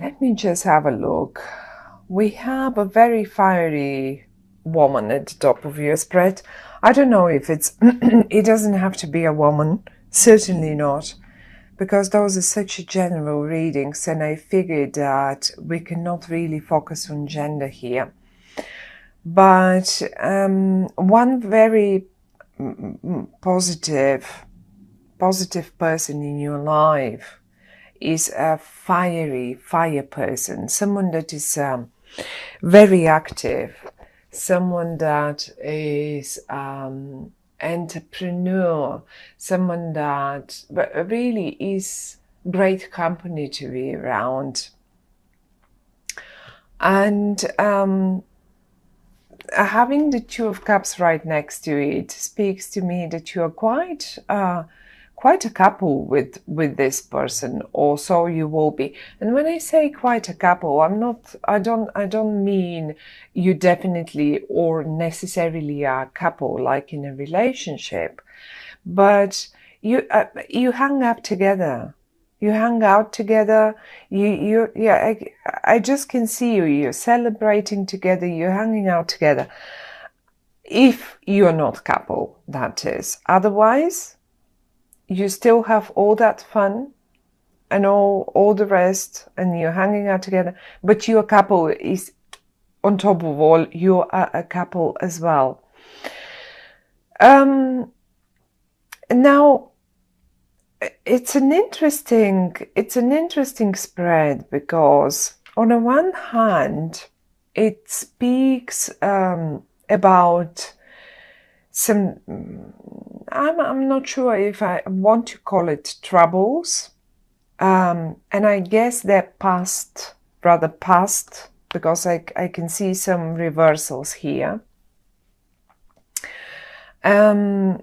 Let me just have a look. We have a very fiery woman at the top of your spread. I don't know if it's, it doesn't have to be a woman, certainly not, because those are such general readings, and I figured that we cannot really focus on gender here. But one very positive person in your life is a fire person, someone that is very active, someone that is entrepreneur, someone that really is great company to be around. And having the Two of Cups right next to it speaks to me that you are quite a couple with this person, or so you will be. And when I say quite a couple, I don't mean you definitely or necessarily are a couple like in a relationship, but you hang up together. You hang out together. I just can see you. You're celebrating together. You're hanging out together. If you're not couple, that is. Otherwise, you still have all that fun and all the rest, and you're hanging out together. But your couple is, on top of all, you are a couple as well. Now, it's an interesting spread, because on the one hand it speaks about some, I'm not sure if I want to call it troubles, and I guess they're rather past, because I can see some reversals here. And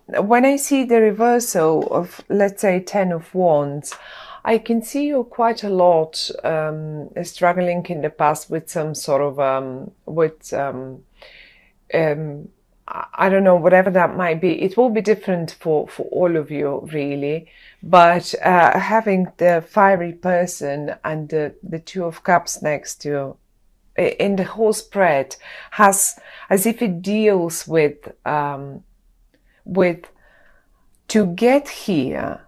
when I see the reversal of, let's say, Ten of Wands, I can see you quite a lot struggling in the past with some sort of I don't know, whatever that might be. It will be different for all of you, really. But having the fiery person and the Two of Cups next to in the whole spread has, as if it deals with to get here,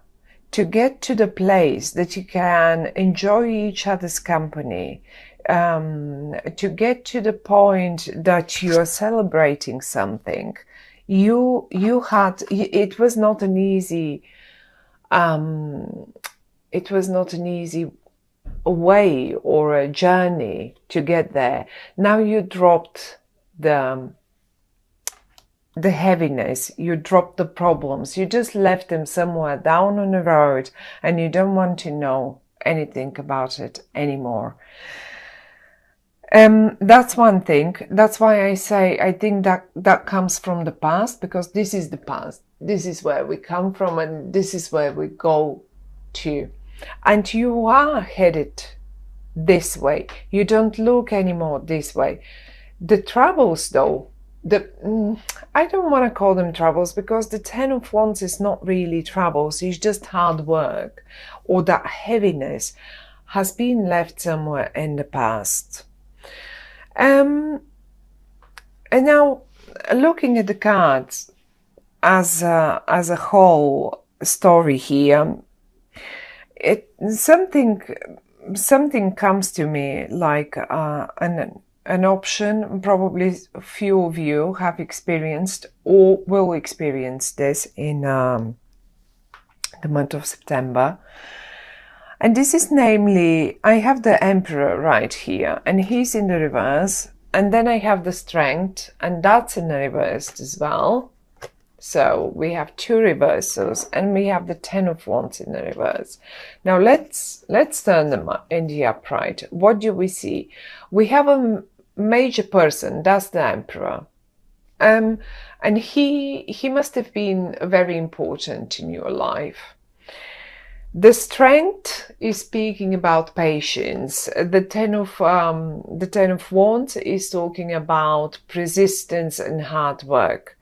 to get to the place that you can enjoy each other's company, to get to the point that you are celebrating something. It was not an easy way or a journey to get there. Now you dropped the heaviness, you dropped the problems, you just left them somewhere down on the road, and you don't want to know anything about it anymore. That's one thing. That's why I say I think that comes from the past, because this is the past. This is where we come from, and this is where we go to. And you are headed this way. You don't look anymore this way. The troubles, though, I don't want to call them troubles, because the Ten of Wands is not really troubles. It's just hard work, or that heaviness has been left somewhere in the past. And now, looking at the cards as a whole story here, something comes to me like an option. Probably a few of you have experienced or will experience this in the month of September. And this is namely, I have the Emperor right here, and he's in the reverse. And then I have the Strength, and that's in the reverse as well. So we have two reversals, and we have the Ten of Wands in the reverse. Now let's turn them in the upright. What do we see? We have a major person, that's the Emperor. And he must have been very important in your life. The Strength is speaking about patience. The Ten of Wands is talking about persistence and hard work.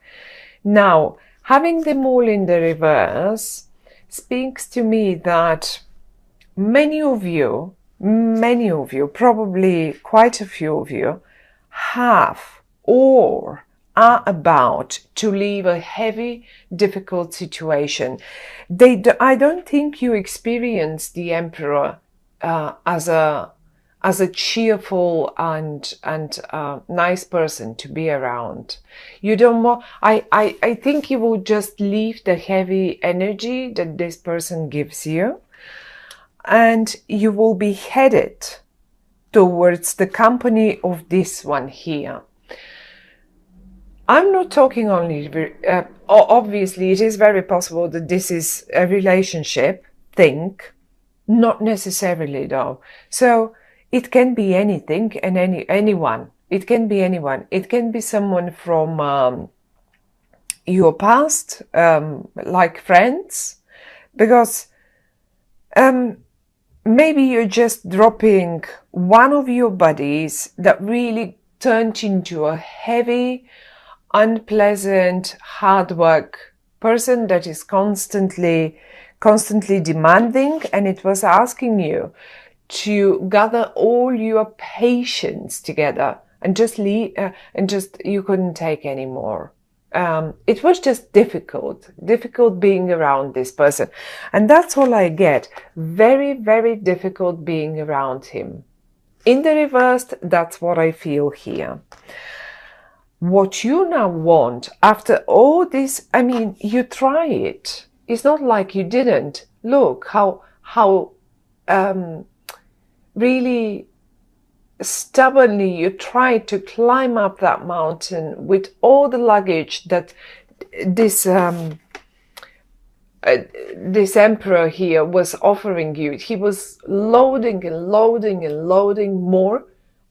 Now, having them all in the reverse speaks to me that many of you, probably quite a few of you, have or are about to leave a heavy, difficult situation. I don't think you experience the Emperor as a cheerful and nice person to be around. You don't want. I think you will just leave the heavy energy that this person gives you, and you will be headed towards the company of this one here. I'm not talking only, obviously it is very possible that this is a relationship thing, not necessarily though. So it can be anything and anyone. It can be anyone. It can be someone from your past, like friends, because maybe you're just dropping one of your buddies that really turned into a heavy, unpleasant, hard work person that is constantly demanding, and it was asking you to gather all your patience together and just leave, and just you couldn't take anymore. It was just difficult being around this person, and that's all I get. Very, very difficult being around him. In the reversed, that's what I feel here. What you now want after all this, I mean, you try it. It's not like you didn't. Look how really stubbornly you tried to climb up that mountain with all the luggage that this this emperor here was offering you. He was loading and loading and loading more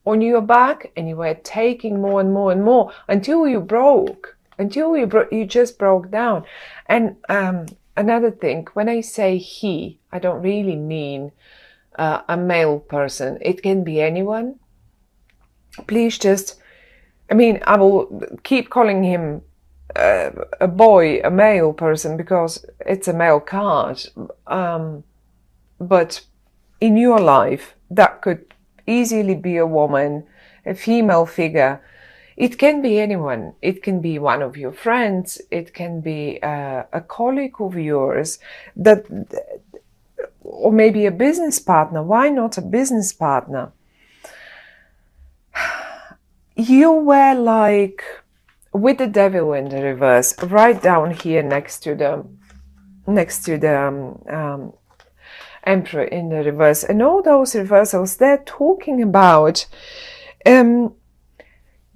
on your back, and you were taking more and more and more until you broke, you just broke down. And another thing, when I say he, I don't really mean a male person. It can be anyone. Please just, I mean, I will keep calling him a boy, a male person, because it's a male card. But in your life, that could easily be a woman, a female figure. It can be anyone. It can be one of your friends. It can be a colleague of yours, that, or maybe a business partner. Why not a business partner? You were like with the devil in the reverse, right down here next to the emperor in the reverse, and all those reversals, they're talking about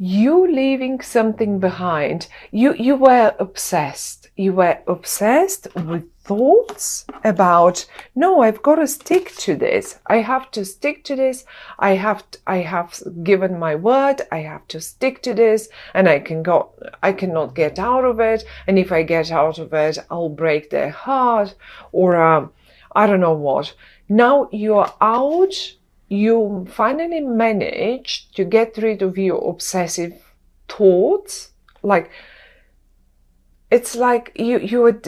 you leaving something behind. You were obsessed. You were obsessed with thoughts about, no, I've got to stick to this. I have to stick to this. I have given my word. I have to stick to this, and I cannot get out of it. And if I get out of it, I'll break their heart, or I don't know what. Now you're out. You finally managed to get rid of your obsessive thoughts. Like, it's like you were,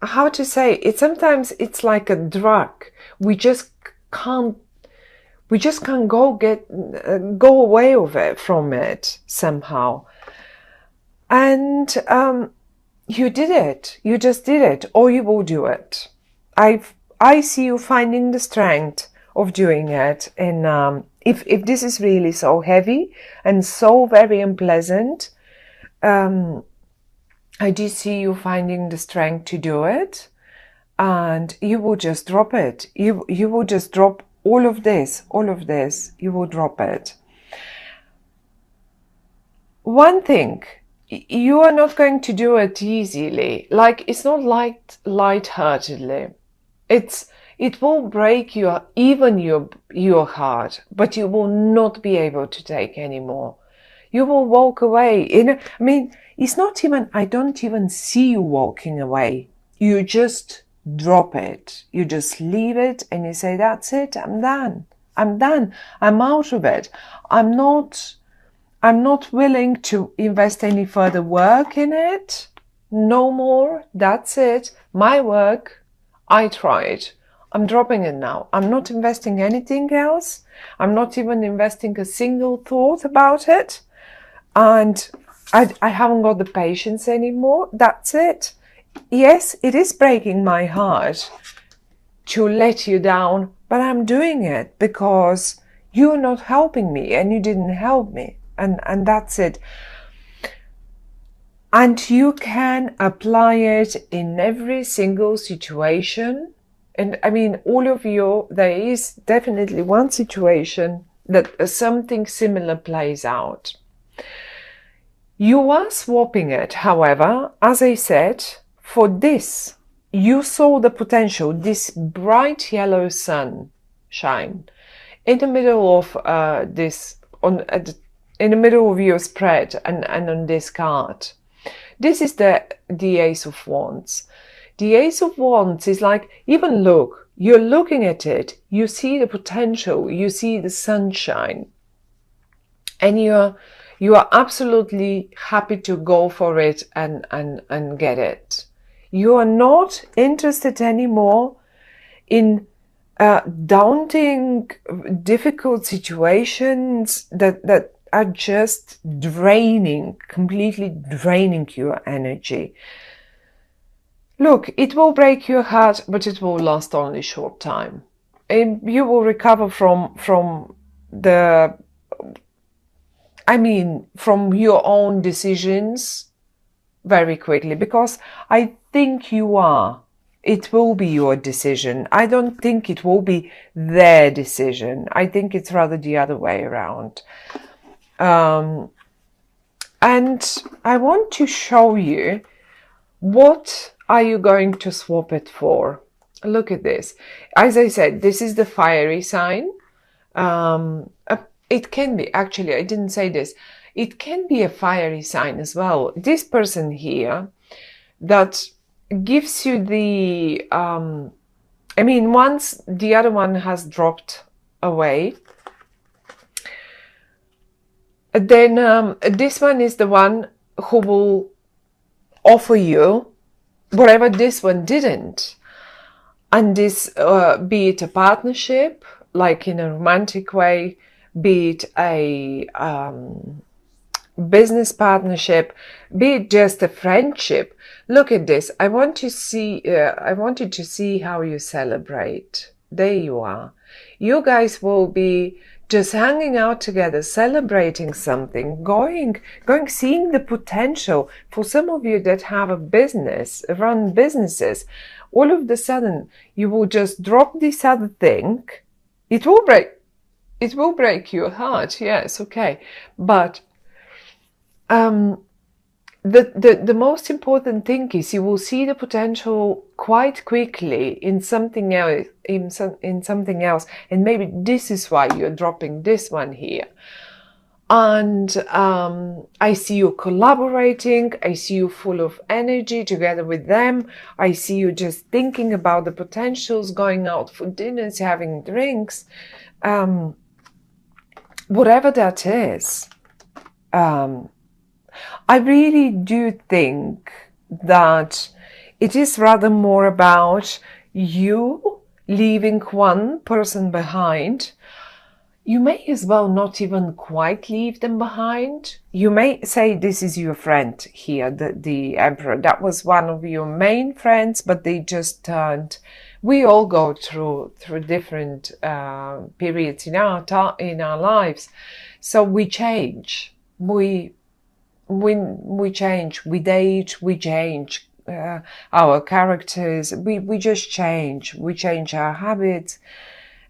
how to say it? Sometimes it's like a drug. We just can't go away with it, from it somehow. And you did it. You just did it, or you will do it. I see you finding the strength of doing it. And if this is really so heavy and so very unpleasant, I do see you finding the strength to do it, and you will just drop it. You will just drop all of this. You will drop it. One thing, you are not going to do it easily. Like, it's not light-heartedly. It will break your heart, but you will not be able to take anymore. You will walk away. I mean, it's not even, I don't even see you walking away. You just drop it. You just leave it, and you say, that's it. I'm done. I'm out of it. I'm not willing to invest any further work in it. No more. That's it. My work, I tried. I'm dropping it now. I'm not investing anything else. I'm not even investing a single thought about it. And I haven't got the patience anymore. That's it. Yes, it is breaking my heart to let you down, but I'm doing it because you're not helping me and you didn't help me. And that's it. And you can apply it in every single situation. And I mean, all of you, there is definitely one situation that something similar plays out. You are swapping it, however, as I said, for this. You saw the potential, this bright yellow sun shine in the middle of in the middle of your spread and on this card. This is the Ace of Wands. The Ace of Wands is like, even look, you're looking at it, you see the potential, you see the sunshine, and you are absolutely happy to go for it and get it. You are not interested anymore in daunting, difficult situations that are just draining, completely draining your energy. Look, it will break your heart, but it will last only a short time. And you will recover from your own decisions very quickly, because I think you are. It will be your decision. I don't think it will be their decision. I think it's rather the other way around. And I want to show you, what are you going to swap it for? Look at this. As I said, this is the fiery sign. It can be, actually, I didn't say this. It can be a fiery sign as well. This person here that gives you the, once the other one has dropped away, then this one is the one who will offer you whatever this one didn't. And this, be it a partnership, like in a romantic way, be it a business partnership, be it just a friendship. Look at this. I wanted to see how you celebrate. There you are. You guys will be just hanging out together, celebrating something, seeing the potential. For some of you that have a business, run businesses, all of a sudden you will just drop this other thing. It will break your heart, yes, okay. But the most important thing is you will see the potential quite quickly in something else, and maybe this is why you're dropping this one here. And I see you collaborating, I see you full of energy together with them, I see you just thinking about the potentials, going out for dinners, having drinks, whatever that is. I really do think that it is rather more about you leaving one person behind. You may as well not even quite leave them behind. You may say this is your friend here, the Emperor. That was one of your main friends, but they just turned. We all go through different periods in our lives, so we change. We change. We date. We change our characters. We just change. We change our habits.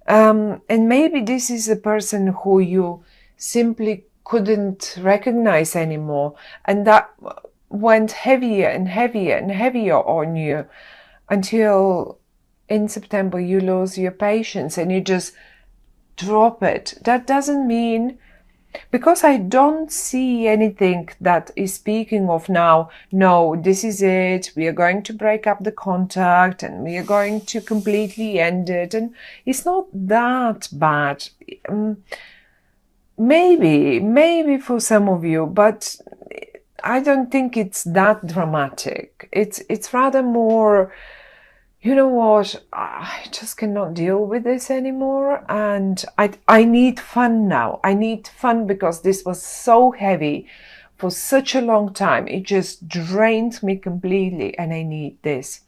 And maybe this is a person who you simply couldn't recognize anymore, and that went heavier and heavier and heavier on you until in September you lose your patience and you just drop it. That doesn't mean, because I don't see anything that is speaking of now, no, this is it, we are going to break up the contact and we are going to completely end it, and it's not that bad. Maybe for some of you, but I don't think it's that dramatic. It's rather more you know what, I just cannot deal with this anymore, and I need fun now. I need fun because this was so heavy for such a long time. It just drained me completely, and I need this.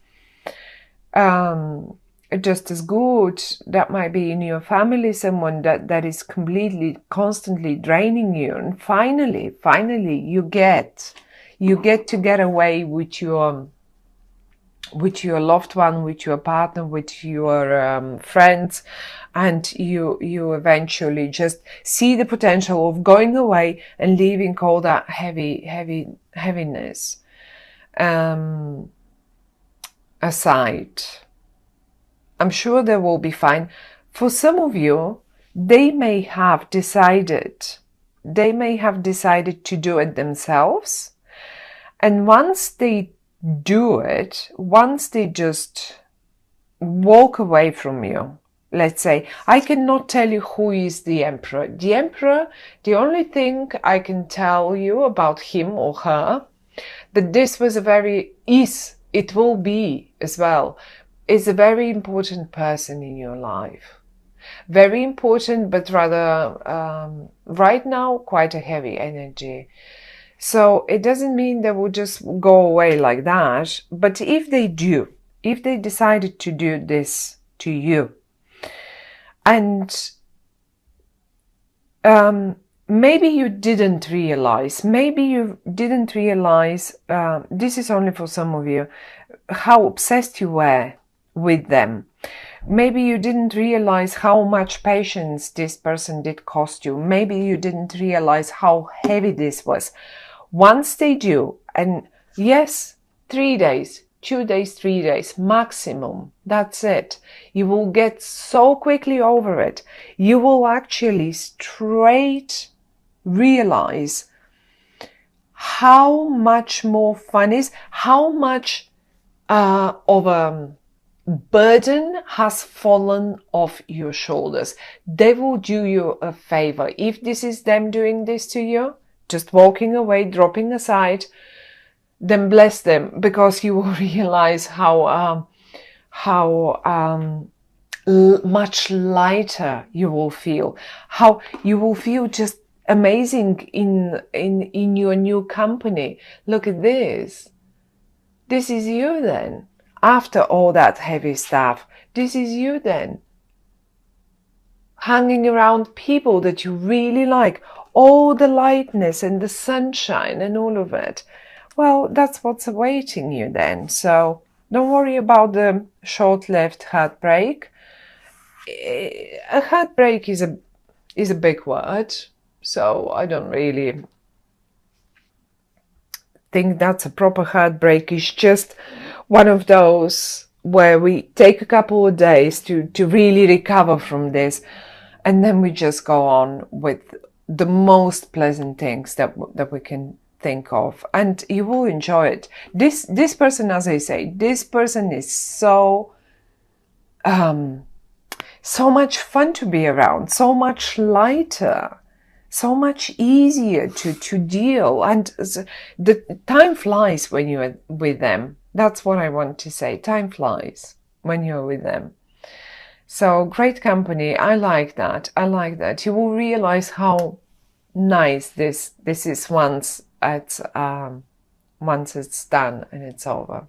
Just as good, that might be in your family someone that is completely, constantly draining you, and finally you get to get away with your loved one, with your partner, with your friends, and you eventually just see the potential of going away and leaving all that heaviness aside. I'm sure they will be fine. For some of you, they may have decided to do it themselves, and once they do it, once they just walk away from you, let's say, I cannot tell you who is the emperor. The emperor, the only thing I can tell you about him or her, that this was it will be as well, is a very important person in your life. Very important, but rather, right now, quite a heavy energy. So it doesn't mean they will just go away like that. But if they do, if they decided to do this to you, and maybe you didn't realize, this is only for some of you, how obsessed you were with them. Maybe you didn't realize how much patience this person did cost you. Maybe you didn't realize how heavy this was. Once they do, and yes, 3 days, 2 days, 3 days maximum, that's it. You will get so quickly over it. You will actually straight realize how much more fun is, how much of a burden has fallen off your shoulders. They will do you a favor. If this is them doing this to you, just walking away, dropping aside, then bless them, because you will realize how much lighter you will feel, how you will feel just amazing in your new company. Look at this. This is you then. After all that heavy stuff, this is you then. Hanging around people that you really like, all the lightness and the sunshine and all of it. Well, that's what's awaiting you then. So don't worry about the short-lived heartbreak. A heartbreak is a big word, so I don't really think that's a proper heartbreak. It's just one of those where we take a couple of days to really recover from this, and then we just go on with the most pleasant things that we can think of, and you will enjoy it. This person, as I say, this person is so much fun to be around, so much lighter, so much easier to deal, and the time flies when you're with them. That's what I want to say. Time flies when you're with them. So great company. I like that. You will realize how nice this is once it's done and it's over.